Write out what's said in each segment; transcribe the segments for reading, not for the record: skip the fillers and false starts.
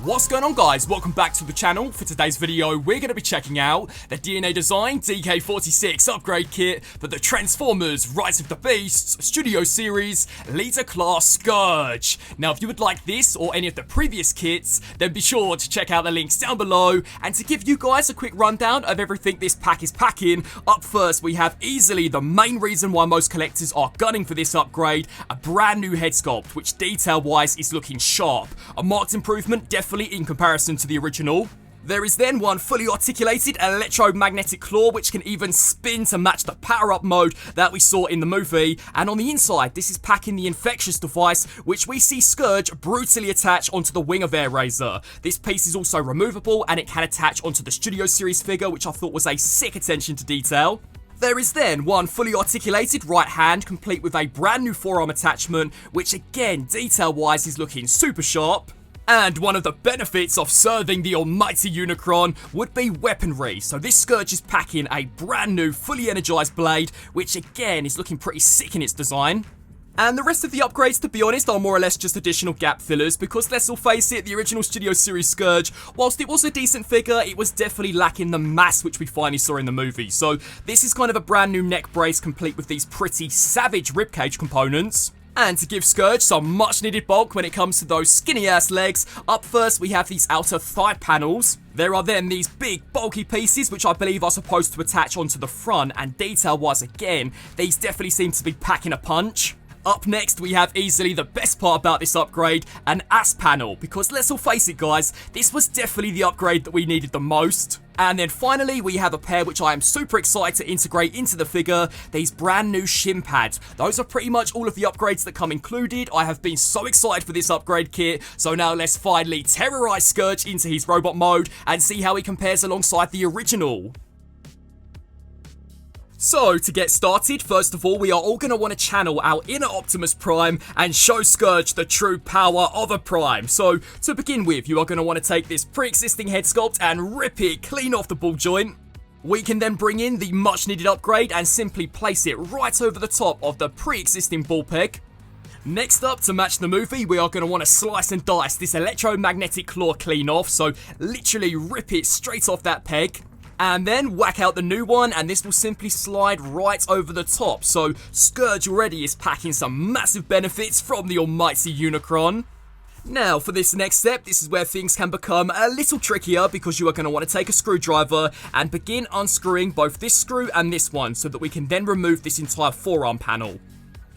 What's going on, guys? Welcome back to the channel. For today's video, we're going to be checking out the DNA Design DK-46 upgrade kit for the Transformers Rise of the Beasts Studio Series Leader Class Scourge. Now, if you would like this or any of the previous kits, then be sure to check out the links down below. And to give you guys a quick rundown of everything this pack is packing, up first we have easily the main reason why most collectors are gunning for this upgrade, a brand new head sculpt, which detail-wise is looking sharp. A marked improvement, definitely in comparison to the original. There is then one fully articulated electromagnetic claw which can even spin to match the power-up mode that we saw in the movie, and on the inside this is packing the infectious device which we see Scourge brutally attach onto the wing of Airazor. This piece is also removable and it can attach onto the Studio Series figure, which I thought was a sick attention to detail. There is then one fully articulated right hand complete with a brand new forearm attachment which again detail-wise is looking super sharp. And one of the benefits of serving the almighty Unicron would be weaponry. So this Scourge is packing a brand new fully energized blade, which again is looking pretty sick in its design. And the rest of the upgrades, to be honest, are more or less just additional gap fillers, because let's all face it, the original Studio Series Scourge, whilst it was a decent figure, it was definitely lacking the mass which we finally saw in the movie. So this is kind of a brand new neck brace complete with these pretty savage ribcage components. And to give Scourge some much needed bulk when it comes to those skinny ass legs, up first we have these outer thigh panels. There are then these big bulky pieces which I believe are supposed to attach onto the front, and detail wise again, these definitely seem to be packing a punch. Up next we have easily the best part about this upgrade, an ass panel, because let's all face it guys, this was definitely the upgrade that we needed the most. And then finally we have a pair which I am super excited to integrate into the figure, these brand new shin pads. Those are pretty much all of the upgrades that come included. I have been so excited for this upgrade kit, so now let's finally terrorize Scourge into his robot mode and see how he compares alongside the original. So, to get started, first of all, we are all going to want to channel our inner Optimus Prime and show Scourge the true power of a Prime. So, to begin with, you are going to want to take this pre-existing head sculpt and rip it clean off the ball joint. We can then bring in the much needed upgrade and simply place it right over the top of the pre-existing ball peg. Next up, to match the movie, we are going to want to slice and dice this electromagnetic claw clean off, so literally rip it straight off that peg. And then whack out the new one, and this will simply slide right over the top. So Scourge already is packing some massive benefits from the almighty Unicron. Now for this next step, this is where things can become a little trickier, because you are going to want to take a screwdriver and begin unscrewing both this screw and this one, so that we can then remove this entire forearm panel.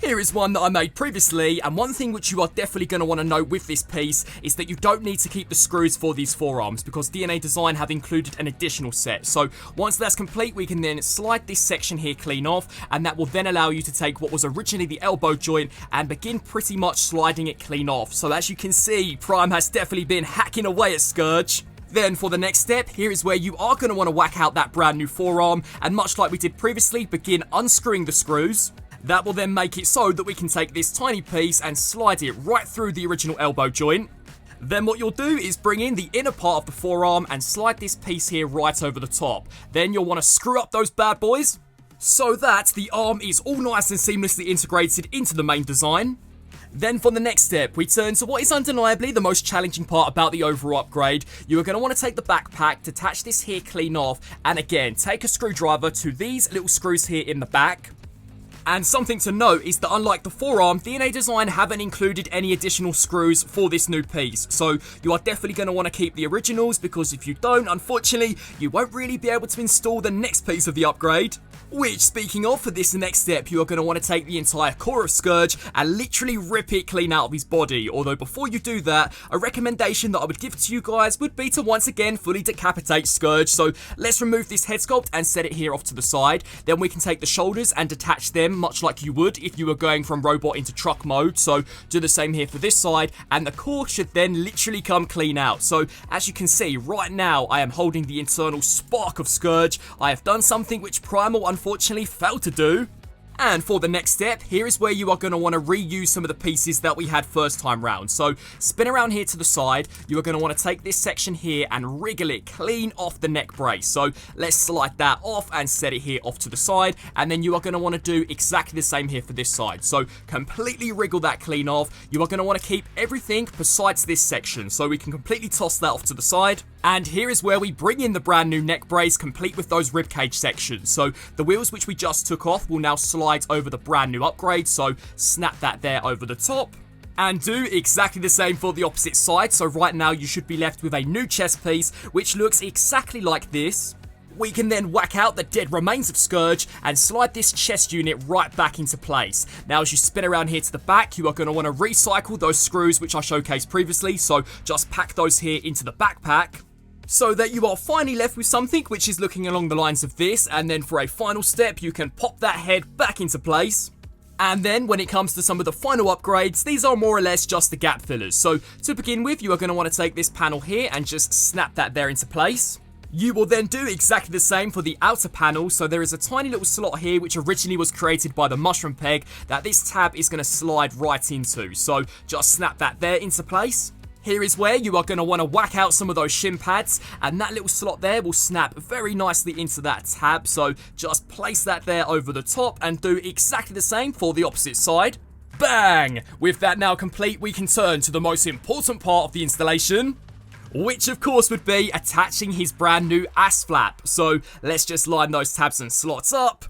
Here is one that I made previously, and one thing which you are definitely going to want to know with this piece is that you don't need to keep the screws for these forearms, because DNA Design have included an additional set. So once that's complete, we can then slide this section here clean off, and that will then allow you to take what was originally the elbow joint and begin pretty much sliding it clean off. So as you can see, Prime has definitely been hacking away at Scourge. Then for the next step, here is where you are going to want to whack out that brand new forearm, and much like we did previously, begin unscrewing the screws. That will then make it so that we can take this tiny piece and slide it right through the original elbow joint. Then what you'll do is bring in the inner part of the forearm and slide this piece here right over the top. Then you'll want to screw up those bad boys so that the arm is all nice and seamlessly integrated into the main design. Then for the next step, we turn to what is undeniably the most challenging part about the overall upgrade. You are going to want to take the backpack, detach this here clean off, and again, take a screwdriver to these little screws here in the back. And something to note is that unlike the forearm, DNA Design haven't included any additional screws for this new piece. So you are definitely going to want to keep the originals, because if you don't, unfortunately, you won't really be able to install the next piece of the upgrade. Which, speaking of, for this next step, you are going to want to take the entire core of Scourge and literally rip it clean out of his body. Although before you do that, a recommendation that I would give to you guys would be to once again fully decapitate Scourge. So let's remove this head sculpt and set it here off to the side. Then we can take the shoulders and detach them much like you would if you were going from robot into truck mode. So do the same here for this side, and the core should then literally come clean out. So as you can see, right now I am holding the internal spark of Scourge. I have done something which Primal unfortunately failed to do. And for the next step, here is where you are going to want to reuse some of the pieces that we had first time round. So spin around here to the side. You are going to want to take this section here and wriggle it clean off the neck brace. So let's slide that off and set it here off to the side. And then you are going to want to do exactly the same here for this side. So completely wriggle that clean off. You are going to want to keep everything besides this section. So we can completely toss that off to the side. And here is where we bring in the brand new neck brace, complete with those ribcage sections. So the wheels which we just took off will now slide over the brand new upgrade. So snap that there over the top. And do exactly the same for the opposite side. So right now you should be left with a new chest piece, which looks exactly like this. We can then whack out the dead remains of Scourge and slide this chest unit right back into place. Now as you spin around here to the back, you are going to want to recycle those screws which I showcased previously. So just pack those here into the backpack, so that you are finally left with something which is looking along the lines of this. And then for a final step, you can pop that head back into place. And then when it comes to some of the final upgrades, these are more or less just the gap fillers. So to begin with, you are going to want to take this panel here and just snap that there into place. You will then do exactly the same for the outer panel. So there is a tiny little slot here which originally was created by the mushroom peg that this tab is going to slide right into. So just snap that there into place. Here is where you are going to want to whack out some of those shin pads, and that little slot there will snap very nicely into that tab. So just place that there over the top and do exactly the same for the opposite side. Bang! With that now complete, we can turn to the most important part of the installation, which of course would be attaching his brand new ass flap. So let's just line those tabs and slots up.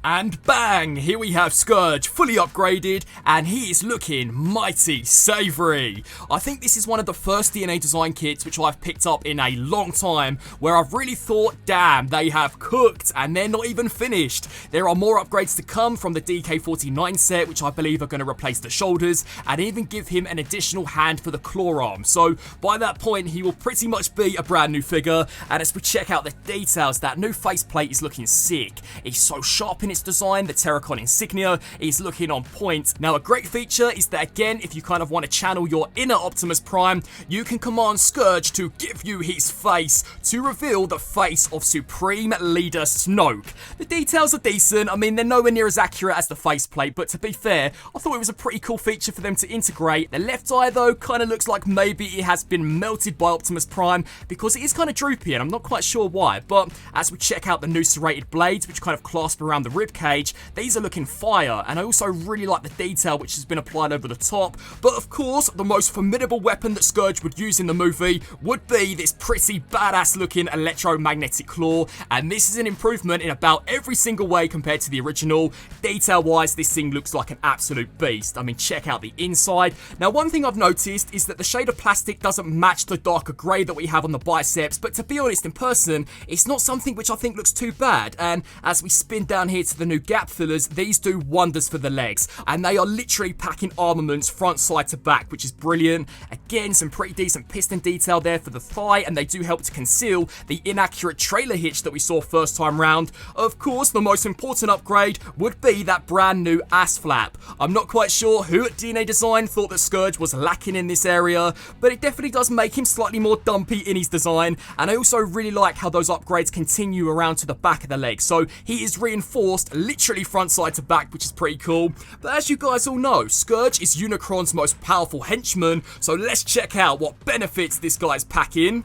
And bang! Here we have Scourge fully upgraded, and he is looking mighty savoury. I think this is one of the first DNA design kits which I've picked up in a long time, where I've really thought, damn, they have cooked and they're not even finished. There are more upgrades to come from the DK-49 set, which I believe are going to replace the shoulders and even give him an additional hand for the claw arm. So by that point, he will pretty much be a brand new figure. And as we check out the details, that new faceplate is looking sick. It's so sharp in its design, the terracotta insignia is looking on point. Now a great feature is that again, if you kind of want to channel your inner Optimus Prime, you can command Scourge to give you his face to reveal the face of Supreme Leader Snoke. The details are decent. I mean, they're nowhere near as accurate as the faceplate, but to be fair, I thought it was a pretty cool feature for them to integrate. The left eye though kind of looks like maybe it has been melted by Optimus Prime, because it is kind of droopy and I'm not quite sure why. But as we check out the new serrated blades which kind of clasp around the rib cage, these are looking fire, and I also really like the detail which has been applied over the top. But of course, the most formidable weapon that Scourge would use in the movie would be this pretty badass looking electromagnetic claw, and this is an improvement in about every single way compared to the original. Detail wise, this thing looks like an absolute beast. I mean, check out the inside. Now one thing I've noticed is that the shade of plastic doesn't match the darker grey that we have on the biceps, but to be honest, in person, it's not something which I think looks too bad. And as we spin down here to the new gap fillers, these do wonders for the legs, and they are literally packing armaments front, side to back, which is brilliant. Again, some pretty decent piston detail there for the thigh, and they do help to conceal the inaccurate trailer hitch that we saw first time round. Of course, the most important upgrade would be that brand new ass flap. I'm not quite sure who at DNA Design thought that Scourge was lacking in this area, but it definitely does make him slightly more dumpy in his design, and I also really like how those upgrades continue around to the back of the leg. So he is reinforced literally front, side to back, which is pretty cool. But as you guys all know, Scourge is Unicron's most powerful henchman, so let's check out what benefits this guy's packing.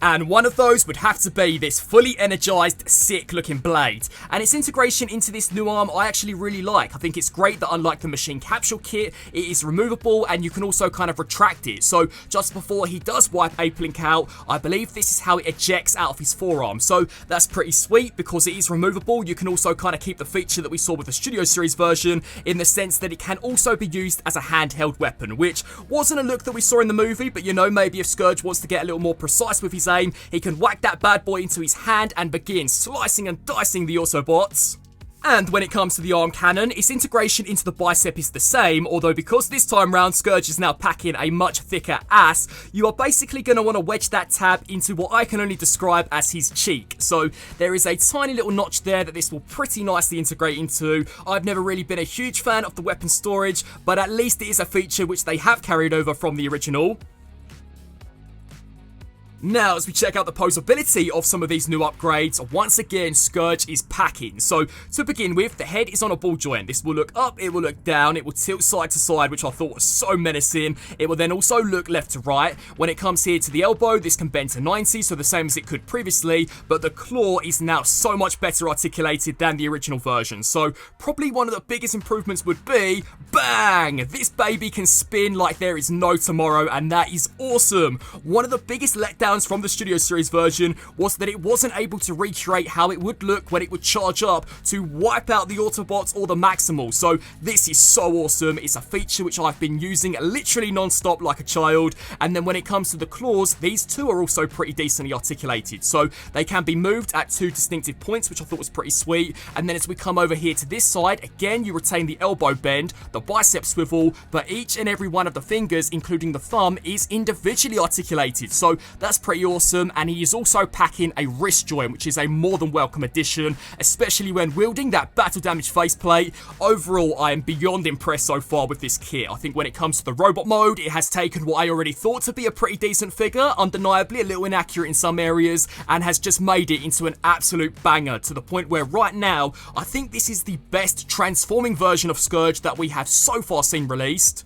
And one of those would have to be this fully energized, sick looking blade. And its integration into this new arm I actually really like. I think it's great that unlike the machine capsule kit, it is removable and you can also kind of retract it. So just before he does wipe Apelink out, I believe this is how it ejects out of his forearm. So that's pretty sweet because it is removable. You can also kind of keep the feature that we saw with the Studio Series version, in the sense that it can also be used as a handheld weapon, which wasn't a look that we saw in the movie, but you know, maybe if Scourge wants to get a little more precise with his aim, he can whack that bad boy into his hand and begin slicing and dicing the Autobots. And when it comes to the arm cannon, its integration into the bicep is the same, although because this time round Scourge is now packing a much thicker ass, you are basically going to want to wedge that tab into what I can only describe as his cheek. So there is a tiny little notch there that this will pretty nicely integrate into. I've never really been a huge fan of the weapon storage, but at least it is a feature which they have carried over from the original. Now, as we check out the posability of some of these new upgrades, once again, Scourge is packing. So, to begin with, the head is on a ball joint. This will look up, it will look down, it will tilt side to side, which I thought was so menacing. It will then also look left to right. When it comes here to the elbow, this can bend to 90, so the same as it could previously, but the claw is now so much better articulated than the original version. So, probably one of the biggest improvements would be, bang! This baby can spin like there is no tomorrow, and that is awesome. One of the biggest letdowns from the Studio Series version was that it wasn't able to recreate how it would look when it would charge up to wipe out the Autobots or the Maximals. So this is so awesome. It's a feature which I've been using literally non-stop like a child. And then when it comes to the claws, these two are also pretty decently articulated. So they can be moved at 2 distinctive points, which I thought was pretty sweet. And then as we come over here to this side, again, you retain the elbow bend, the bicep swivel, but each and every one of the fingers, including the thumb, is individually articulated. So that's pretty awesome, and he is also packing a wrist joint, which is a more than welcome addition, especially when wielding that battle damage faceplate. Overall, I am beyond impressed so far with this kit. I think when it comes to the robot mode, it has taken what I already thought to be a pretty decent figure, undeniably a little inaccurate in some areas, and has just made it into an absolute banger, to the point where right now, I think this is the best transforming version of Scourge that we have so far seen released.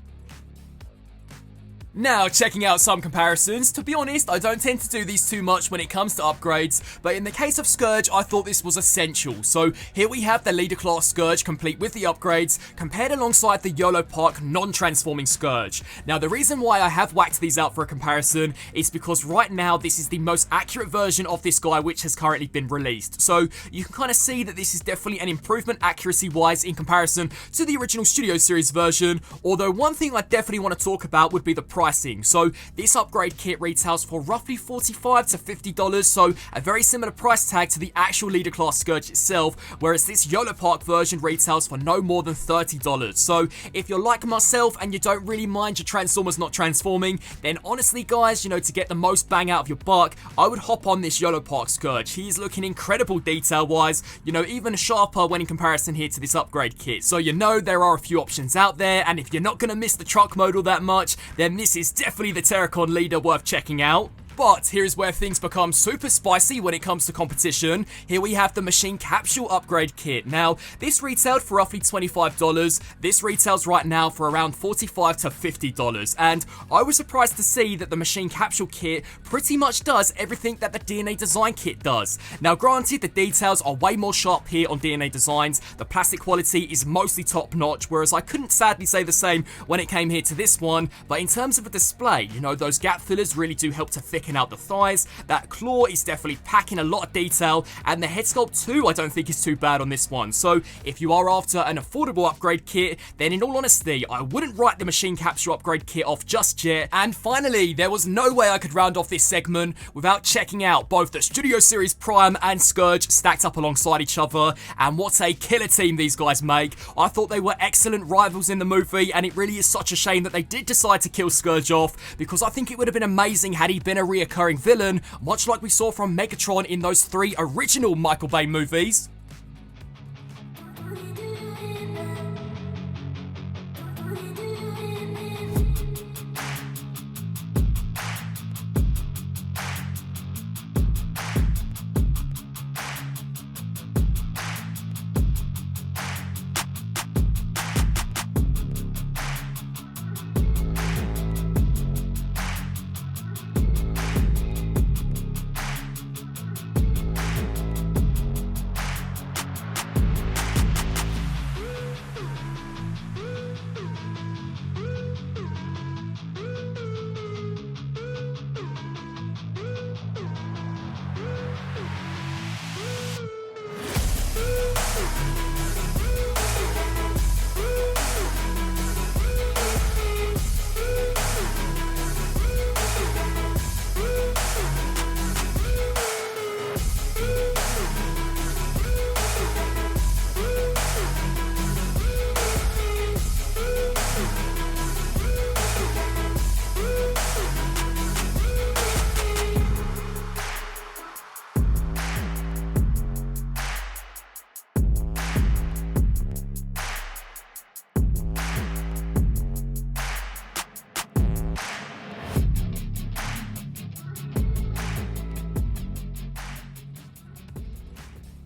Now, checking out some comparisons. To be honest, I don't tend to do these too much when it comes to upgrades, but in the case of Scourge, I thought this was essential. So here we have the leader class Scourge complete with the upgrades, compared alongside the YOLO Park non-transforming Scourge. Now, the reason why I have whacked these out for a comparison is because right now, this is the most accurate version of this guy which has currently been released. So you can kind of see that this is definitely an improvement accuracy-wise in comparison to the original Studio Series version, although one thing I definitely want to talk about would be the pricing. So this upgrade kit retails for roughly $45 to $50, so a very similar price tag to the actual leader class Scourge itself, whereas this YOLO Park version retails for no more than $30. So if you're like myself and you don't really mind your Transformers not transforming, then honestly guys, you know, to get the most bang out of your buck, I would hop on this YOLO Park Scourge. He is looking incredible detail wise, you know, even sharper when in comparison here to this upgrade kit. So you know there are a few options out there, and if you're not going to miss the truck mode all that much, then this is definitely the Terracon leader worth checking out. But here's where things become super spicy when it comes to competition. Here we have the Machine Capsule Upgrade Kit. Now, this retailed for roughly $25. This retails right now for around $45 to $50. And I was surprised to see that the Machine Capsule Kit pretty much does everything that the DNA Design Kit does. Now, granted, the details are way more sharp here on DNA Designs. The plastic quality is mostly top notch, whereas I couldn't sadly say the same when it came here to this one. But in terms of a display, you know, those gap fillers really do help to thicken out the thighs. That claw is definitely packing a lot of detail, and the head sculpt too I don't think is too bad on this one. So if you are after an affordable upgrade kit, then in all honesty I wouldn't write the Machine Capsule Upgrade Kit off just yet. And finally, there was no way I could round off this segment without checking out both the Studio Series Prime and Scourge stacked up alongside each other, and what a killer team these guys make. I thought they were excellent rivals in the movie, and it really is such a shame that they did decide to kill Scourge off, because I think it would have been amazing had he been a reoccurring villain, much like we saw from Megatron in those 3 original Michael Bay movies.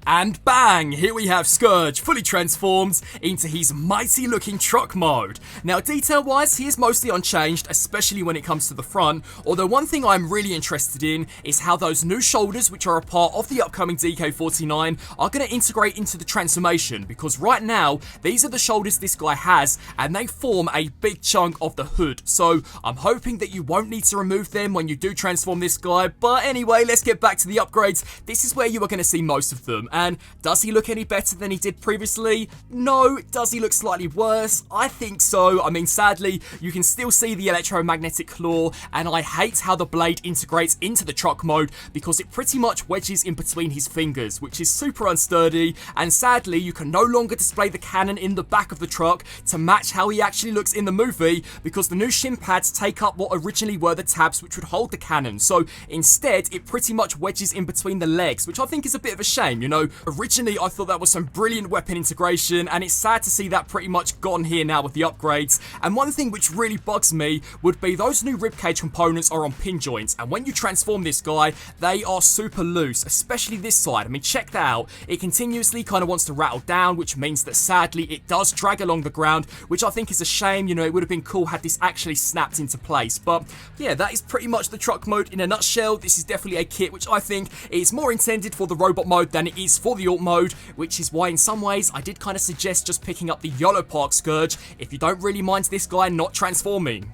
And bang! Here we have Scourge fully transformed into his mighty looking truck mode. Now detail wise he is mostly unchanged, especially when it comes to the front, although one thing I'm really interested in is how those new shoulders, which are a part of the upcoming DK-49, are going to integrate into the transformation, because right now these are the shoulders this guy has and they form a big chunk of the hood, so I'm hoping that you won't need to remove them when you do transform this guy. But anyway, let's get back to the upgrades. This is where you are going to see most of them. And does he look any better than he did previously? No. Does he look slightly worse? I think so. I mean, sadly, you can still see the electromagnetic claw, and I hate how the blade integrates into the truck mode because it pretty much wedges in between his fingers, which is super unsturdy, and sadly, you can no longer display the cannon in the back of the truck to match how he actually looks in the movie, because the new shin pads take up what originally were the tabs which would hold the cannon. So instead, it pretty much wedges in between the legs, which I think is a bit of a shame, you know. Originally, I thought that was some brilliant weapon integration, and it's sad to see that pretty much gone here now with the upgrades. And one thing which really bugs me would be those new ribcage components are on pin joints, and when you transform this guy, they are super loose, especially this side. I mean, check that out. It continuously kind of wants to rattle down, which means that sadly it does drag along the ground, which I think is a shame. You know, it would have been cool had this actually snapped into place. But yeah, that is pretty much the truck mode in a nutshell. This is definitely a kit which I think is more intended for the robot mode than it is for the alt mode, which is why in some ways I did kind of suggest just picking up the YOLO Park Scourge if you don't really mind this guy not transforming.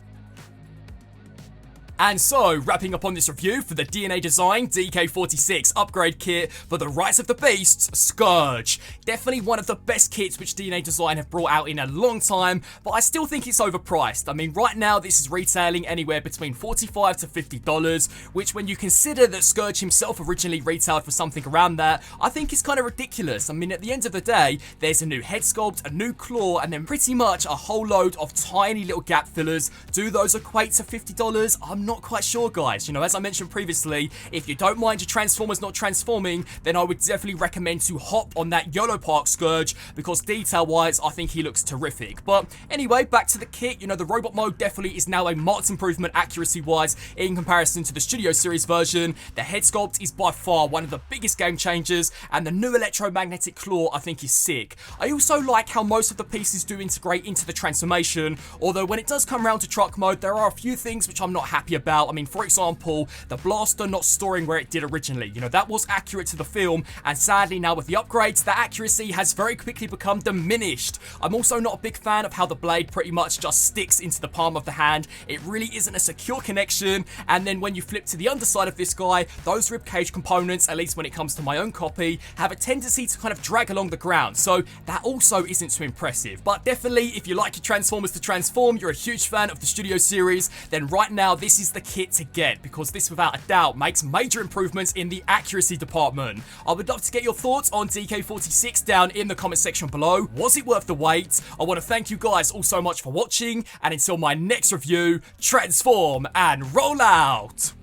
And so, wrapping up on this review for the DNA Design DK-46 upgrade kit for the Rise of the Beasts, Scourge. Definitely one of the best kits which DNA Design have brought out in a long time, but I still think it's overpriced. I mean, right now this is retailing anywhere between $45 to $50, which when you consider that Scourge himself originally retailed for something around that, I think is kind of ridiculous. I mean, at the end of the day, there's a new head sculpt, a new claw, and then pretty much a whole load of tiny little gap fillers. Do those equate to $50? I'm not quite sure, guys. You know, as I mentioned previously, if you don't mind your Transformers not transforming, then I would definitely recommend to hop on that YOLO Park Scourge, because detail-wise, I think he looks terrific. But anyway, back to the kit. You know, the robot mode definitely is now a marked improvement accuracy-wise in comparison to the Studio Series version. The head sculpt is by far one of the biggest game changers, and the new electromagnetic claw I think is sick. I also like how most of the pieces do integrate into the transformation, although when it does come around to truck mode, there are a few things which I'm not happy about. I mean, for example, the blaster not storing where it did originally. You know, that was accurate to the film, and sadly now with the upgrades, that accuracy has very quickly become diminished. I'm also not a big fan of how the blade pretty much just sticks into the palm of the hand. It really isn't a secure connection, and then when you flip to the underside of this guy, those ribcage components, at least when it comes to my own copy, have a tendency to kind of drag along the ground, so that also isn't too impressive. But definitely, if you like your Transformers to transform, you're a huge fan of the Studio Series, then right now this is the kit to get, because this without a doubt makes major improvements in the accuracy department. I would love to get your thoughts on DK-46 down in the comment section below. Was it worth the wait? I want to thank you guys all so much for watching, and until my next review, transform and roll out!